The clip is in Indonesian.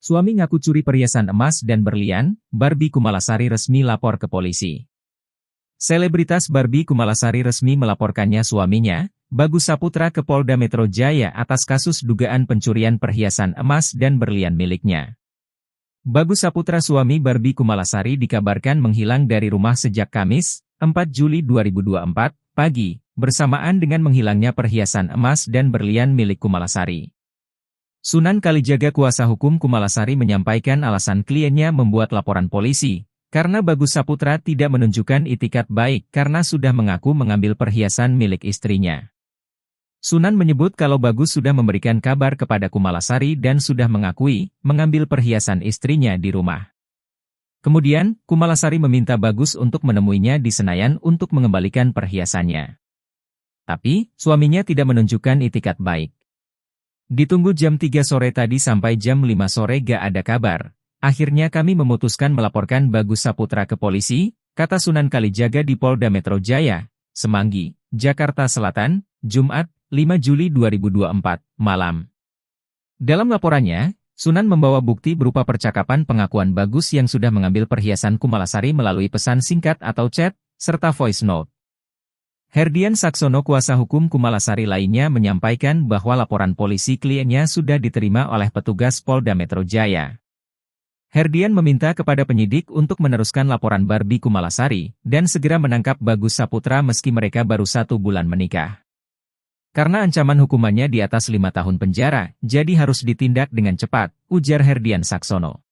Suami ngaku curi perhiasan emas dan berlian, Barbie Kumalasari resmi lapor ke polisi. Selebritas Barbie Kumalasari resmi melaporkannya suaminya, Bagus Saputra ke Polda Metro Jaya atas kasus dugaan pencurian perhiasan emas dan berlian miliknya. Bagus Saputra suami Barbie Kumalasari dikabarkan menghilang dari rumah sejak Kamis, 4 Juli 2024, pagi, bersamaan dengan menghilangnya perhiasan emas dan berlian milik Kumalasari. Sunan Kalijaga kuasa hukum Kumalasari menyampaikan alasan kliennya membuat laporan polisi, karena Bagus Saputra tidak menunjukkan itikat baik karena sudah mengaku mengambil perhiasan milik istrinya. Sunan menyebut kalau Bagus sudah memberikan kabar kepada Kumalasari dan sudah mengakui mengambil perhiasan istrinya di rumah. Kemudian, Kumalasari meminta Bagus untuk menemuinya di Senayan untuk mengembalikan perhiasannya. Tapi, suaminya tidak menunjukkan itikat baik. Ditunggu jam 3 sore tadi sampai jam 5 sore gak ada kabar. Akhirnya kami memutuskan melaporkan Bagus Saputra ke polisi, kata Sunan Kalijaga di Polda Metro Jaya, Semanggi, Jakarta Selatan, Jumat, 5 Juli 2024, malam. Dalam laporannya, Sunan membawa bukti berupa percakapan pengakuan Bagus yang sudah mengambil perhiasan Kumalasari melalui pesan singkat atau chat, serta voice note. Herdian Saksono kuasa hukum Kumalasari lainnya menyampaikan bahwa laporan polisi kliennya sudah diterima oleh petugas Polda Metro Jaya. Herdian meminta kepada penyidik untuk meneruskan laporan Barbie Kumalasari dan segera menangkap Bagus Saputra meski mereka baru 1 bulan menikah. Karena ancaman hukumannya di atas 5 tahun penjara, jadi harus ditindak dengan cepat, ujar Herdian Saksono.